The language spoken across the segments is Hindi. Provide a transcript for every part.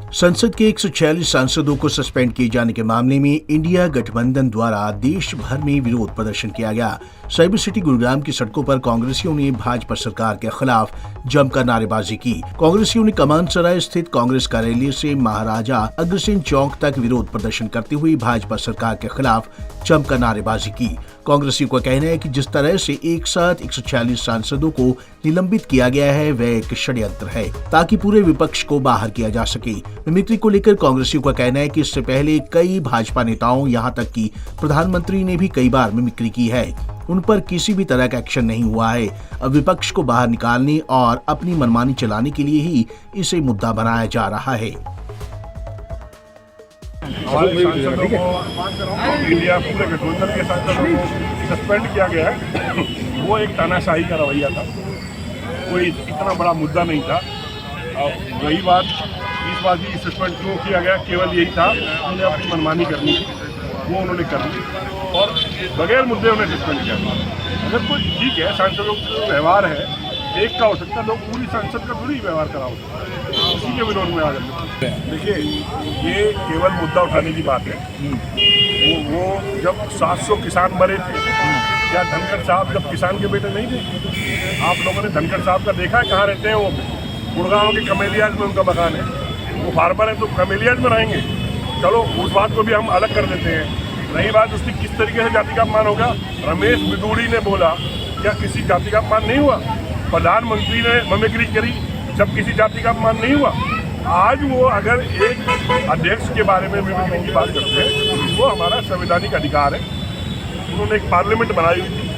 संसद के 146 सांसदों को सस्पेंड किए जाने के मामले में इंडिया गठबंधन द्वारा देश भर में विरोध प्रदर्शन किया गया। साइबर सिटी गुरुग्राम की सड़कों पर कांग्रेसियों ने भाजपा सरकार के खिलाफ जमकर नारेबाजी की। कांग्रेसियों ने कमान सराय स्थित कांग्रेस कार्यालय से महाराजा अग्रसेन चौक तक विरोध प्रदर्शन करते हुए भाजपा सरकार के खिलाफ जमकर नारेबाजी की। कांग्रेसियों का कहना है कि जिस तरह से एक साथ 146 सांसदों को निलंबित किया गया है वह एक षड्यंत्र है ताकि पूरे विपक्ष को बाहर किया जा सके। मिमिक्री को लेकर कांग्रेसियों का कहना है कि इससे पहले कई भाजपा नेताओं यहां तक कि प्रधानमंत्री ने भी कई बार मिमिक्री की है, उन पर किसी भी तरह का एक्शन नहीं हुआ है। अब विपक्ष को बाहर निकालने और अपनी मनमानी चलाने के लिए ही इसे मुद्दा बनाया जा रहा है। हमारे सांसदों को इंडिया पूरे गठबंधन के सांसदों को सस्पेंड किया गया है। वो एक तानाशाही का रवैया था, कोई इतना बड़ा मुद्दा नहीं था। रही बात इस बात की सस्पेंड क्यों किया गया, केवल यही था उन्हें अपनी मनमानी करनी थी, वो उन्होंने कर ली और बगैर मुद्दे उन्हें सस्पेंड किया। अगर कोई ठीक है, सांसदों का व्यवहार है एक का हो सकता है, लोग पूरी संसद का थोड़ी व्यवहार करा हो सकता है, उसी के विरोध में आ जाते। देखिए, ये केवल मुद्दा उठाने की बात है। वो जब 700 किसान मरे थे, क्या धनखड़ साहब जब किसान के बेटे नहीं थे? आप लोगों ने धनखड़ साहब का देखा है? कहाँ रहते हैं वो? गुड़गांव के कमेलियाज में उनका मकान है। वो फार्मर है तो कमेलियाज में रहेंगे। चलो, उस बात को भी हम अलग कर देते हैं। रही बात उसकी किस तरीके से जाति का अपमान होगा, रमेश बिदूड़ी ने बोला, क्या किसी जाति का अपमान नहीं हुआ? प्रधानमंत्री ने मिमिक्री करी, जब किसी जाति का अपमान नहीं हुआ। आज वो अगर एक अध्यक्ष के बारे में मिमिक्री की बात करते हैं, वो हमारा संवैधानिक अधिकार है। उन्होंने एक पार्लियामेंट बनाई हुई थी,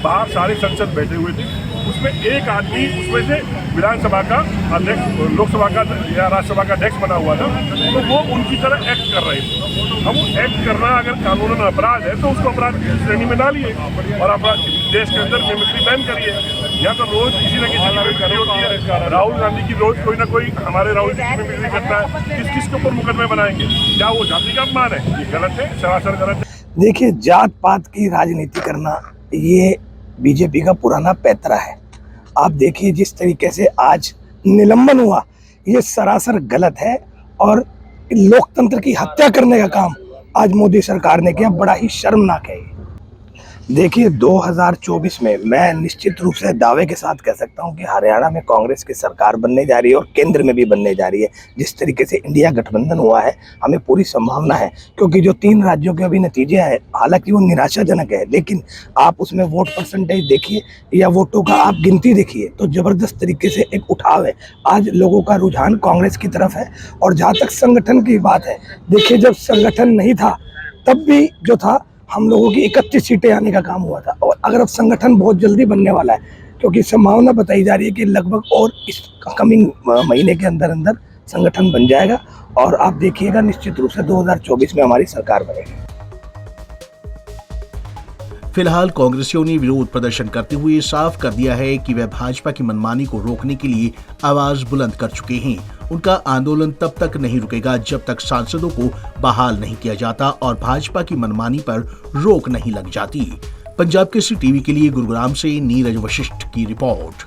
बाहर सारे संसद बैठे हुए थे, उसमें एक आदमी उसमें से विधानसभा का अध्यक्ष, लोकसभा का या राज्यसभा का अध्यक्ष बना हुआ था, तो वो उनकी तरह एक्ट कर रहे थे। अब वो एक्ट करना अगर कानूनन अपराध है तो उसको अपराध की श्रेणी में डालिए और अपराध देश के अंदर मिमिक्री बैन करिए। या तो रोज किसी न किसी की मिमिक्री होती है। राहुल गांधी की रोज कोई ना कोई हमारे राहुल जी की मिमिक्री करता है। किस किस के ऊपर मुकदमे बनाएंगे? क्या वो जाति का अपमान है? ये गलत है, सरासर गलत है। देखिए, जात पात की राजनीति करना ये बीजेपी का पुराना पैतरा है। आप देखिए जिस तरीके से आज निलंबन हुआ, ये सरासर गलत है और लोकतंत्र की हत्या करने का काम आज मोदी सरकार ने किया, बड़ा ही शर्मनाक है। देखिए, 2024 में मैं निश्चित रूप से दावे के साथ कह सकता हूं कि हरियाणा में कांग्रेस की सरकार बनने जा रही है और केंद्र में भी बनने जा रही है। जिस तरीके से इंडिया गठबंधन हुआ है, हमें पूरी संभावना है, क्योंकि जो 3 राज्यों के अभी नतीजे हैं, हालांकि वो निराशाजनक है, लेकिन आप उसमें वोट परसेंटेज देखिए या वोटों का आप गिनती देखिए तो जबरदस्त तरीके से एक उठाव है। आज लोगों का रुझान कांग्रेस की तरफ है। और जहाँ तक संगठन की बात है, देखिए, जब संगठन नहीं था तब भी जो था हम लोगों की 31 सीटें आने का काम हुआ था। और अगर अब संगठन बहुत जल्दी बनने वाला है, क्योंकि संभावना बताई जा रही है कि लगभग और इस कमिंग महीने के अंदर अंदर संगठन बन जाएगा और आप देखिएगा निश्चित रूप से 2024 में हमारी सरकार बनेगी। फिलहाल कांग्रेसियों ने विरोध प्रदर्शन करते हुए साफ कर दिया है कि वह भाजपा की मनमानी को रोकने के लिए आवाज बुलंद कर चुके हैं। उनका आंदोलन तब तक नहीं रुकेगा जब तक सांसदों को बहाल नहीं किया जाता और भाजपा की मनमानी पर रोक नहीं लग जाती। पंजाब केसरी टीवी के लिए गुरुग्राम से नीरज वशिष्ठ की रिपोर्ट।